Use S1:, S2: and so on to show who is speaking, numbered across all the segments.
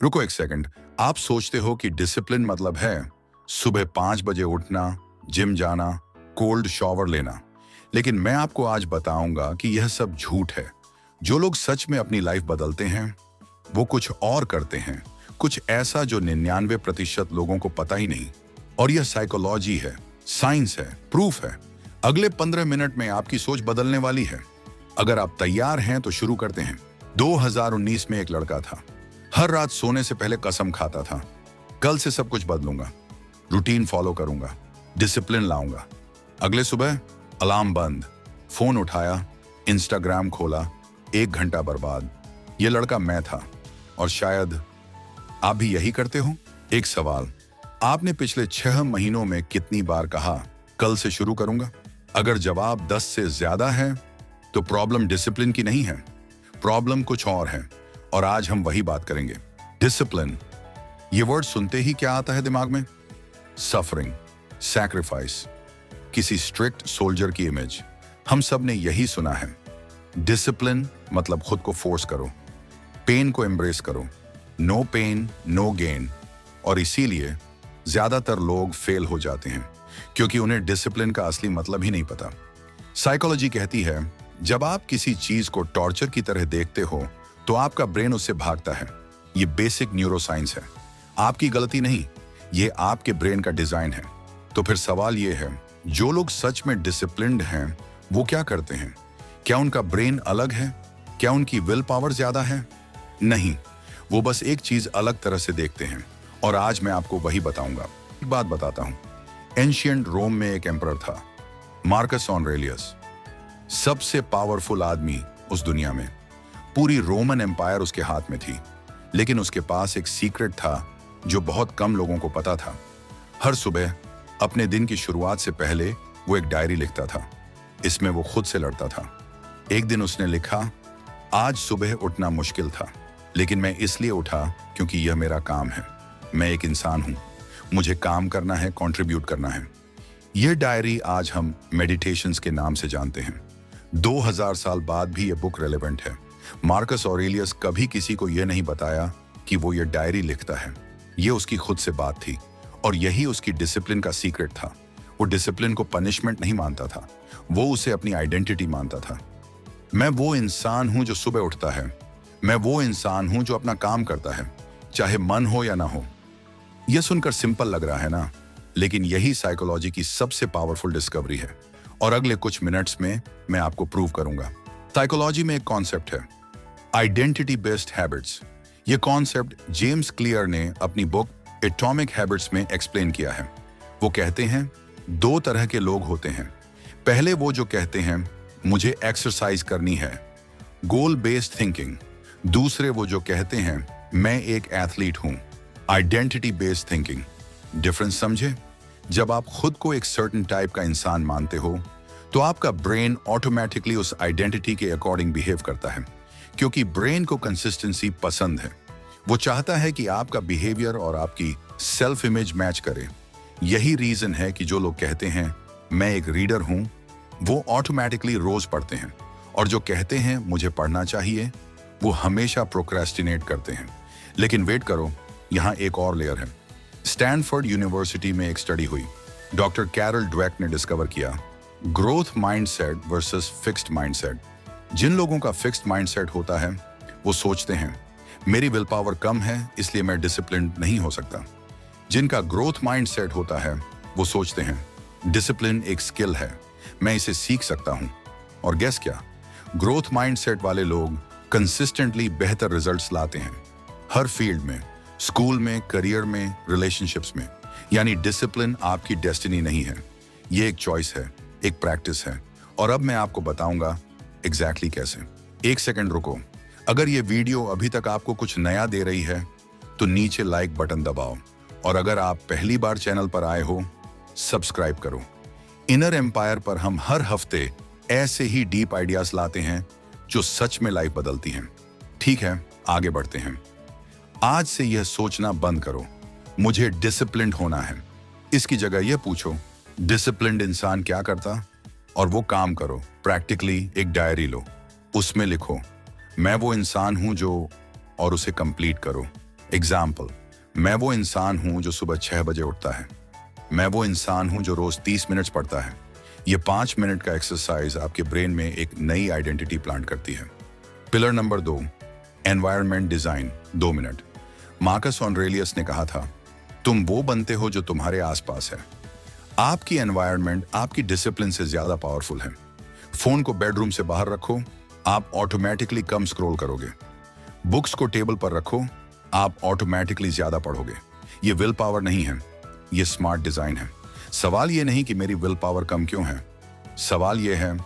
S1: रुको एक सेकंड। आप सोचते हो कि डिसिप्लिन मतलब है सुबह 5 बजे उठना, जिम जाना, कोल्ड शॉवर लेना। लेकिन मैं आपको आज बताऊंगा कि यह सब झूठ है। जो लोग सच में अपनी लाइफ बदलते हैं वो कुछ और करते हैं, कुछ ऐसा जो 99% लोगों को पता ही नहीं। और यह साइकोलॉजी है, साइंस है, प्रूफ है। अगले 15 मिनट में आपकी सोच बदलने वाली है। अगर आप तैयार हैं तो शुरू करते हैं। 2019 में एक लड़का था। हर रात सोने से पहले कसम खाता था, कल से सब कुछ बदलूंगा, रूटीन फॉलो करूंगा, डिसिप्लिन लाऊंगा। अगले सुबह अलार्म बंद, फोन उठाया, इंस्टाग्राम खोला, 1 घंटा बर्बाद। ये लड़का मैं था। और शायद आप भी यही करते हो। एक सवाल, आपने पिछले 6 महीनों में कितनी बार कहा कल से शुरू करूंगा? अगर जवाब 10 से ज्यादा है तो प्रॉब्लम डिसिप्लिन की नहीं है, प्रॉब्लम कुछ और है। और आज हम वही बात करेंगे। डिसिप्लिन, ये वर्ड सुनते ही क्या आता है दिमाग में? सफरिंग, सैक्रिफाइस, किसी स्ट्रिक्ट सोल्जर की इमेज। हम सब ने यही सुना है। डिसिप्लिन मतलब खुद को फोर्स करो, पेन को एम्ब्रेस करो, नो पेन नो गेन। और इसीलिए ज्यादातर लोग फेल हो जाते हैं, क्योंकि उन्हें डिसिप्लिन का असली मतलब ही नहीं पता। साइकोलॉजी कहती है जब आप किसी चीज को टॉर्चर की तरह देखते हो तो आपका ब्रेन उससे भागता है। ये बेसिक न्यूरोसाइंस है, आपकी गलती नहीं, ये आपके ब्रेन का डिजाइन है। तो फिर सवाल ये है, जो लोग सच में डिसिप्लिन्ड हैं वो क्या करते हैं? क्या उनका ब्रेन अलग है? क्या उनकी विल पावर ज्यादा है? नहीं, वो बस एक चीज अलग तरह से देखते हैं। और आज मैं आपको वही बताऊंगा। एक बात बताता हूं, एंशिएंट रोम में एक एम्परर था, मार्कस ऑरेलियस। सबसे पावरफुल आदमी उस दुनिया में, पूरी रोमन एम्पायर उसके हाथ में थी। लेकिन उसके पास एक सीक्रेट था जो बहुत कम लोगों को पता था। हर सुबह अपने दिन की शुरुआत से पहले वो एक डायरी लिखता था। इसमें वो खुद से लड़ता था। एक दिन उसने लिखा, आज सुबह उठना मुश्किल था, लेकिन मैं इसलिए उठा क्योंकि यह मेरा काम है। मैं एक इंसान हूं, मुझे काम करना है, कंट्रीब्यूट करना है। यह डायरी आज हम मेडिटेशंस के नाम से जानते हैं। 2000 साल बाद भी यह बुक रेलेवेंट है। मार्कस ऑरेलियस कभी किसी को यह नहीं बताया कि वो ये डायरी लिखता है। ये उसकी खुद से बात थी, और यही उसकी डिसिप्लिन का सीक्रेट था। वो डिसिप्लिन को पनिशमेंट नहीं मानता था, वो उसे अपनी आइडेंटिटी मानता था। मैं वो इंसान हूं जो सुबह उठता है, मैं वो इंसान हूं जो अपना काम करता है, चाहे मन हो या ना हो। यह सुनकर सिंपल लग रहा है ना, लेकिन यही साइकोलॉजी की सबसे पावरफुल डिस्कवरी है। और अगले कुछ मिनट्स में मैं आपको प्रूव करूंगा। साइकोलॉजी में एक कॉन्सेप्ट है, आइडेंटिटी बेस्ड हैबिट्स। यह कॉन्सेप्ट जेम्स क्लियर ने अपनी बुक एटॉमिक हैबिट्स में एक्सप्लेन किया है। वो कहते हैं 2 तरह के लोग होते हैं। पहले वो जो कहते हैं मुझे एक्सरसाइज करनी है, गोल बेस्ड थिंकिंग। दूसरे वो जो कहते हैं मैं एक एथलीट हूं, आइडेंटिटी बेस्ड थिंकिंग। डिफरेंस समझे? जब आप खुद को एक सर्टेन टाइप का इंसान मानते हो तो आपका ब्रेन ऑटोमेटिकली उस आइडेंटिटी के अकॉर्डिंग बिहेव करता है, क्योंकि ब्रेन को कंसिस्टेंसी पसंद है। वो चाहता है कि आपका बिहेवियर और आपकी सेल्फ इमेज मैच करे। यही रीजन है कि जो लोग कहते हैं मैं एक रीडर हूं, वो ऑटोमेटिकली रोज पढ़ते हैं, और जो कहते हैं मुझे पढ़ना चाहिए, वो हमेशा प्रोक्रेस्टिनेट करते हैं। लेकिन वेट करो, यहां एक और लेयर है। स्टैनफोर्ड यूनिवर्सिटी में एक स्टडी हुई। डॉक्टर कैरल ड्वेक ने डिस्कवर किया growth mindset versus fixed mindset. जिन लोगों का फिक्स्ड माइंडसेट होता है वो सोचते हैं मेरी विल पावर कम है इसलिए मैं डिसिप्लिन नहीं हो सकता। जिनका ग्रोथ माइंडसेट होता है वो सोचते हैं डिसिप्लिन एक स्किल है, मैं इसे सीख सकता हूं। और गेस क्या, ग्रोथ माइंडसेट वाले लोग कंसिस्टेंटली बेहतर रिजल्ट्स लाते हैं, हर फील्ड में, स्कूल में, करियर में, रिलेशनशिप्स में। यानी डिसिप्लिन आपकी डेस्टिनी नहीं है, ये एक चॉइस है, एक प्रैक्टिस है। और अब मैं आपको बताऊंगा एग्जैक्टली कैसे। एक सेकंड रुको। अगर ये वीडियो अभी तक आपको कुछ नया दे रही है तो नीचे लाइक बटन दबाओ, और अगर आप पहली बार चैनल पर आए हो सब्सक्राइब करो। इनर एम्पायर पर हम हर हफ्ते ऐसे ही डीप आइडियाज लाते हैं जो सच में लाइफ बदलती हैं। ठीक है, आगे बढ़ते हैं। आज से यह सोचना बंद करो मुझे डिसिप्लिन्ड होना है। इसकी जगह यह पूछो डिसिप्लिन्ड इंसान क्या करता, और वो काम करो। प्रैक्टिकली एक डायरी लो, उसमें लिखो मैं वो इंसान हूं जो, और उसे कंप्लीट करो। एग्जाम्पल, मैं वो इंसान हूं जो सुबह 6 बजे उठता है। मैं वो इंसान हूं जो रोज 30 मिनट्स पढ़ता है। ये 5 मिनट का एक्सरसाइज आपके ब्रेन में एक नई आइडेंटिटी प्लांट करती है। Pillar number 2, environment design, 2 minute. Marcus Aurelius ने कहा था, तुम वो बनते हो जो तुम्हारे आसपास है। आपकी एनवायरनमेंट आपकी डिसिप्लिन से ज्यादा पावरफुल है। फोन को बेडरूम से बाहर रखो, आप ऑटोमेटिकली कम स्क्रॉल करोगे। बुक्स को टेबल पर रखो, आप ऑटोमेटिकली ज्यादा पढ़ोगे। ये विल पावर नहीं है, ये स्मार्ट डिजाइन है। सवाल ये नहीं कि मेरी विल पावर कम क्यों है, सवाल ये है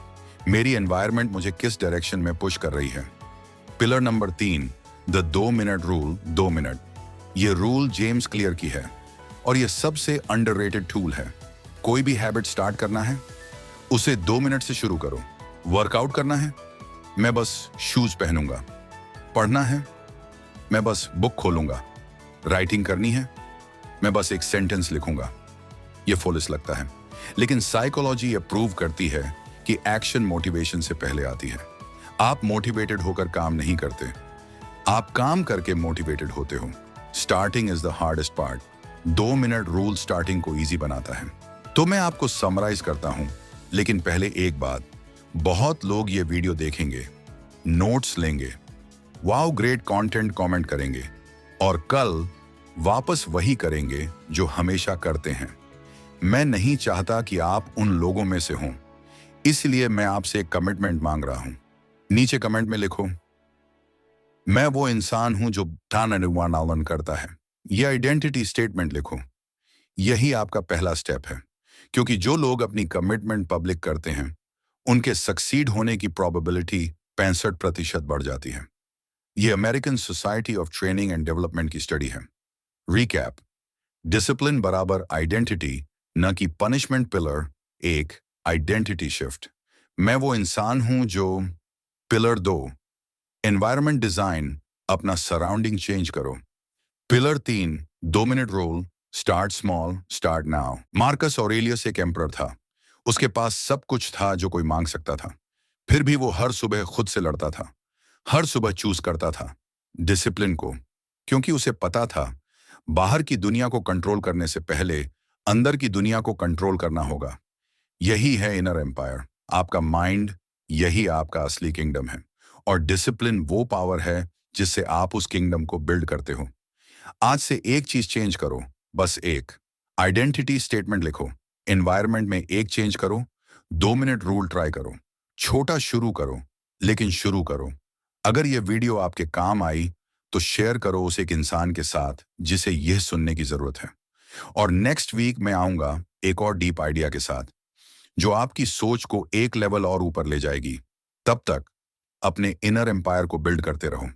S1: मेरी एनवायरनमेंट मुझे किस डायरेक्शन में पुश कर रही है। Pillar number 3, the 2 minute rule, 2 minute. ये रूल जेम्स क्लियर की है और ये सबसे अंडररेटेड टूल है। कोई भी हैबिट स्टार्ट करना है, उसे 2 मिनट से शुरू करो। वर्कआउट करना है, मैं बस शूज पहनूंगा। पढ़ना है, मैं बस बुक खोलूंगा। राइटिंग करनी है, मैं बस एक सेंटेंस लिखूंगा। ये फुलिश लगता है, लेकिन साइकोलॉजी ये प्रूव करती है कि एक्शन मोटिवेशन से पहले आती है। आप मोटिवेटेड होकर काम नहीं करते, आप काम करके मोटिवेटेड होते हो। Starting is the hardest part. 2 minute rule starting को इजी बनाता है। तो मैं आपको समराइज करता हूं, लेकिन पहले एक बात, बहुत लोग ये वीडियो देखेंगे, नोट्स लेंगे, वाओ ग्रेट कंटेंट कमेंट करेंगे और कल वापस वही करेंगे जो हमेशा करते हैं। मैं नहीं चाहता कि आप उन लोगों में से हों, इसलिए मैं आपसे एक कमिटमेंट मांग रहा हूं। नीचे कमेंट में लिखो, मैं वो इंसान हूं जो अनुवान करता है। यह आइडेंटिटी स्टेटमेंट लिखो। यही आपका पहला स्टेप है, क्योंकि जो लोग अपनी कमिटमेंट पब्लिक करते हैं उनके सक्सीड होने की प्रोबेबिलिटी 65% बढ़ जाती है। यह American society of training and development की स्टडी है। रिकैप, डिसिप्लिन बराबर आइडेंटिटी, न कि पनिशमेंट। पिलर 1, आइडेंटिटी शिफ्ट, मैं वो इंसान हूं जो। पिलर 2, एनवायरनमेंट डिजाइन, अपना सराउंडिंग चेंज करो। Pillar 3, 2 minute rule, start small, start now. Marcus Aurelius एक एम्परर था। उसके पास सब कुछ था जो कोई मांग सकता था, फिर भी वो हर सुबह खुद से लड़ता था। हर सुबह चूज करता था डिसिप्लिन को, क्योंकि उसे पता था बाहर की दुनिया को कंट्रोल करने से पहले अंदर की दुनिया को कंट्रोल करना होगा। यही है इनर एम्पायर, आपका माइंड, यही आपका असली किंगडम है। और डिसिप्लिन वो पावर है जिससे आप उस किंगडम को बिल्ड करते हो। आज से एक चीज चेंज करो, बस एक। आइडेंटिटी स्टेटमेंट लिखो, एनवायरनमेंट में एक चेंज करो, 2 मिनट रूल ट्राई करो। छोटा शुरू करो, लेकिन शुरू करो। अगर यह वीडियो आपके काम आई तो शेयर करो उस एक इंसान के साथ जिसे यह सुनने की जरूरत है। और नेक्स्ट वीक मैं आऊंगा एक और डीप आइडिया के साथ जो आपकी सोच को एक लेवल और ऊपर ले जाएगी। तब तक अपने इनर एम्पायर को बिल्ड करते रहो।